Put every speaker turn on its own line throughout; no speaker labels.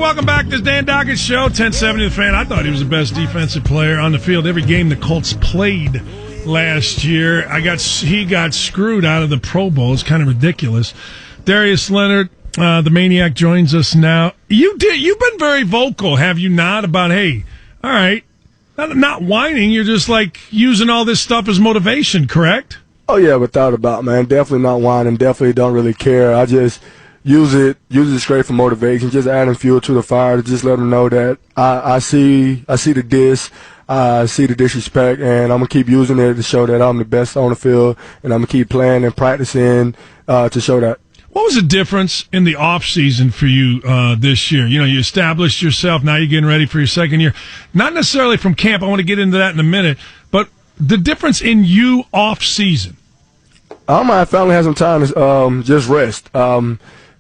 welcome back to the Dan Dakich Show, 1070 The Fan. I thought he was the best defensive player on the field every game the Colts played last year. He got screwed out of the Pro Bowl. It's kind of ridiculous. Darius Leonard, the Maniac, joins us now. You've been very vocal, have you not, about, hey, all right, not whining, you're just like using all this stuff as motivation, correct?
Oh, yeah, without a doubt, man. Definitely not whining, definitely don't really care. I just use it straight for motivation, just adding fuel to the fire to just let them know that I see the diss, I see the disrespect, and I'm going to keep using it to show that I'm the best on the field, and I'm going to keep playing and practicing to show that.
What was the difference in the off season for you this year? You know, you established yourself. Now you're getting ready for your second year. Not necessarily from camp. I want to get into that in a minute. But the difference in you off season.
My family has some time to just rest.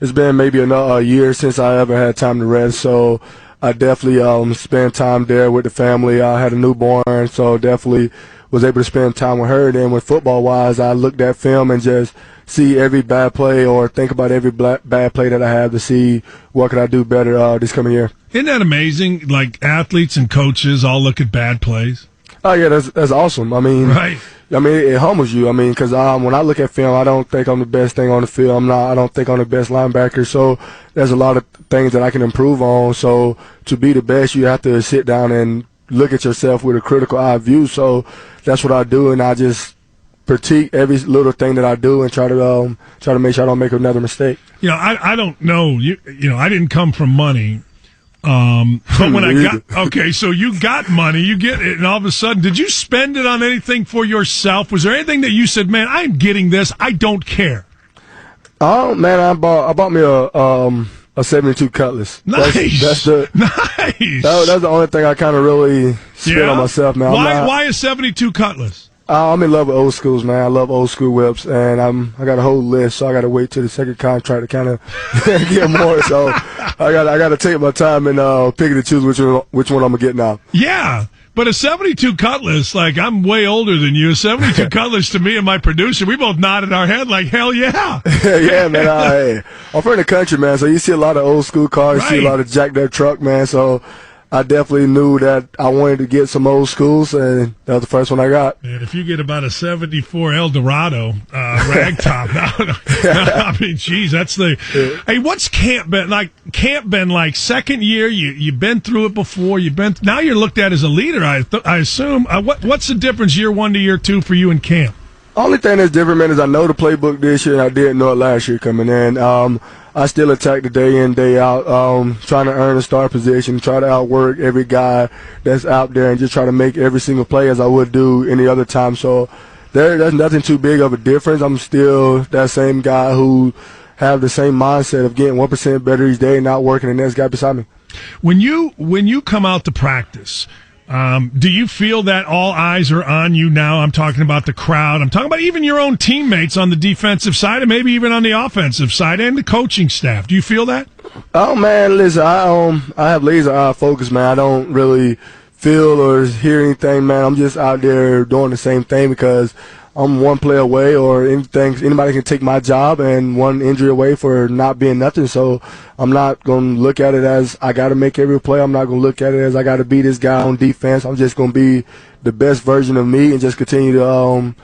It's been maybe a year since I ever had time to rest. So I definitely spent time there with the family. I had a newborn, so definitely was able to spend time with her. Then with football-wise, I looked at film and just see every bad play or think about every bad play that I have to see what could I do better this coming year.
Isn't that amazing? Like athletes and coaches all look at bad plays.
Oh yeah, that's awesome. I mean,
right.
I mean, it humbles you. I mean, because when I look at film, I don't think I'm the best thing on the field. I don't think I'm the best linebacker. So there's a lot of things that I can improve on. So to be the best, you have to sit down and look at yourself with a critical eye view. So that's what I do, and I just critique every little thing that I do and try to make sure I don't make another mistake.
You know, I don't know. You know, I didn't come from money. But when so you got money, you get it, and all of a sudden, did you spend it on anything for yourself? Was there anything that you said, man, I'm getting this, I don't care?
Oh man, I bought me a 72 Cutlass.
Nice.
That's
nice.
That's the only thing I kind of really spent on myself, man.
Why a 72 Cutlass?
I'm in love with old schools, man. I love old school whips, and I got a whole list, so I got to wait till the second contract to kind of get more. So I got to take my time and pick and choose which one I'm gonna get now.
Yeah, but a 72 Cutlass, like I'm way older than you. A 72 Cutlass to me and my producer, we both nodded our head like hell yeah.
Yeah, man. I'm from the country, man. So you see a lot of old school cars, right. You see a lot of jacked up truck, man. So I definitely knew that I wanted to get some old schools, and that was the first one I got.
And if you get about a 74 Eldorado ragtop, I mean, geez, that's the. Yeah. Hey, what's camp been like? Camp been like second year. You've been through it before. Now you're looked at as a leader. I assume. What's the difference year one to year two for you in camp?
Only thing that's different, man, is I know the playbook this year, and I didn't know it last year coming in. I still attack the day in, day out, trying to earn a star position, try to outwork every guy that's out there and just try to make every single play as I would do any other time. So there's nothing too big of a difference. I'm still that same guy who have the same mindset of getting 1% better each day and not working the next guy beside me.
When you come out to practice, do you feel that all eyes are on you now? I'm talking about the crowd. I'm talking about even your own teammates on the defensive side and maybe even on the offensive side and the coaching staff. Do you feel that?
Oh, man, listen, I have laser eye focus, man. I don't really feel or hear anything, man. I'm just out there doing the same thing because I'm one play away or anybody can take my job and one injury away for not being nothing. So I'm not going to look at it as I got to make every play. I'm not going to look at it as I got to be this guy on defense. I'm just going to be the best version of me and just continue to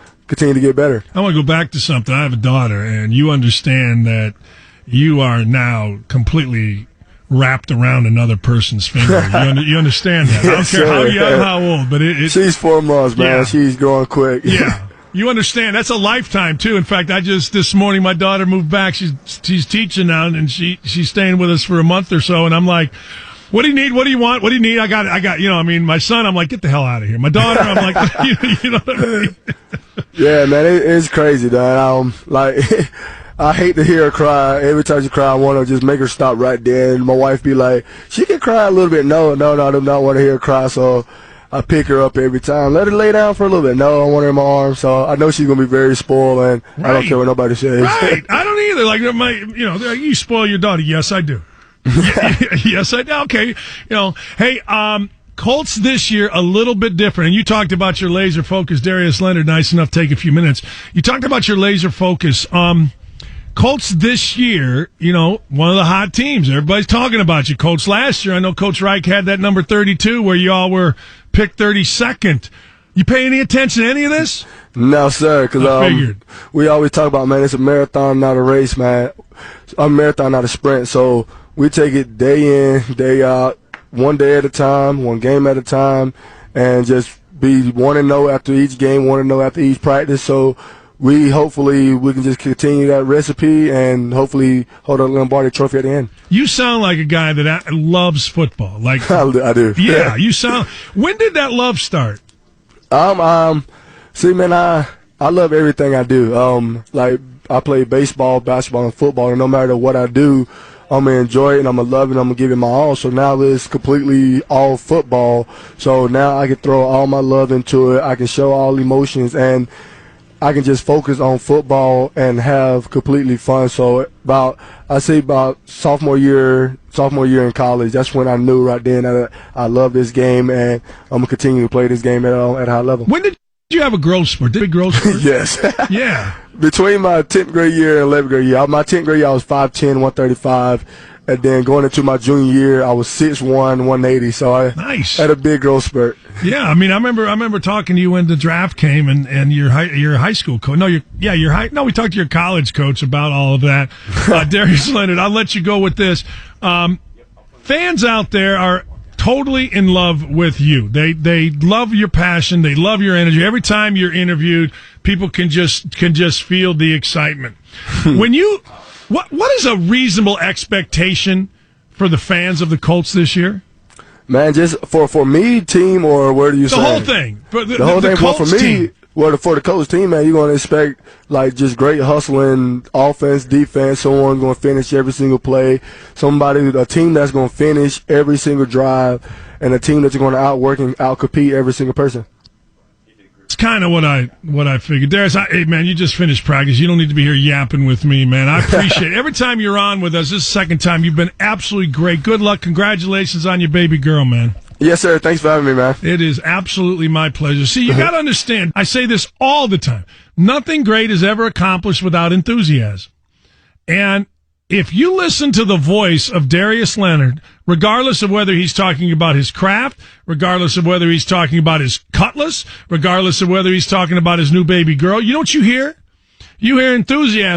get better. I
want to go back to something. I have a daughter, and you understand that you are now completely wrapped around another person's finger. You understand that?
Yes,
I don't care how young, how old, but
she's 4 months, man. Yeah. She's growing quick.
Yeah. You understand that's a lifetime too. In fact, this morning my daughter moved back. She's teaching now, and she's staying with us for a month or so. And I'm like, what do you need? What do you want? What do you need? I got. My son, I'm like, get the hell out of here. My daughter, I'm like, you know what I mean?
Yeah, man, it's crazy, man. I hate to hear her cry. Every time she cries, I want to just make her stop right there. And my wife be like, she can cry a little bit. No, I do not want to hear her cry. So I pick her up every time. Let her lay down for a little bit. No, I want her in my arms. So I know she's going to be very spoiled, and right. I don't care what nobody says.
Right. I don't either. Like, you spoil your daughter. Yes, I do. Yes, I do. Okay. Hey, Colts this year, a little bit different. And you talked about your laser focus. Darius Leonard, nice enough to take a few minutes. You talked about your laser focus. Colts this year, one of the hot teams. Everybody's talking about you. Colts last year, I know Coach Reich had that number 32 where you all were picked 32nd. You pay any attention to any of this?
No, sir, because we always talk about, man, it's a marathon, not a race, man. A marathon, not a sprint. So we take it day in, day out, one day at a time, one game at a time, and just be 1-0 after each game, 1-0 after each practice. So hopefully we can just continue that recipe and hopefully hold a Lombardi trophy at the end.
You sound like a guy that loves football. Like
I do.
Yeah, you sound. When did that love start?
See, man, I love everything I do. Like I play baseball, basketball, and football, and no matter what I do, I'm gonna enjoy it and I'm gonna love it and I'm gonna give it my all. So now it's completely all football. So now I can throw all my love into it. I can show all emotions and I can just focus on football and have completely fun. So about sophomore year in college, that's when I knew right then that I love this game and I'm gonna continue to play this game at a high level.
When did you have a growth spurt? Big growth spurt?
Yes.
Yeah.
Between my 10th grade year and 11th grade year, my 10th grade year I was 5'10", 135. And then going into my junior year, I was 6'1", 180. So I had a big growth spurt.
Yeah, I mean, I remember talking to you when the draft came, and your high school coach. We talked to your college coach about all of that. Darius Leonard, I'll let you go with this. Fans out there are totally in love with you. They love your passion. They love your energy. Every time you're interviewed, people can just feel the excitement. What is a reasonable expectation for the fans of the Colts this year?
Man, just for me, team, or where do you say?
The whole thing.
The whole thing.
Colts
for me,
team.
For the Colts team, man, you're going to expect like just great hustling, offense, defense, someone going to finish every single play, a team that's going to finish every single drive, and a team that's going to outwork and outcompete every single person.
It's kind of what I figured. Darius, hey, man, you just finished practice. You don't need to be here yapping with me, man. I appreciate it. Every time you're on with us, this is the second time, you've been absolutely great. Good luck. Congratulations on your baby girl, man.
Yes, sir. Thanks for having me, man.
It is absolutely my pleasure. See, you got to understand, I say this all the time. Nothing great is ever accomplished without enthusiasm. And if you listen to the voice of Darius Leonard, regardless of whether he's talking about his craft, regardless of whether he's talking about his cutlass, regardless of whether he's talking about his new baby girl, you know what you hear? You hear enthusiasm.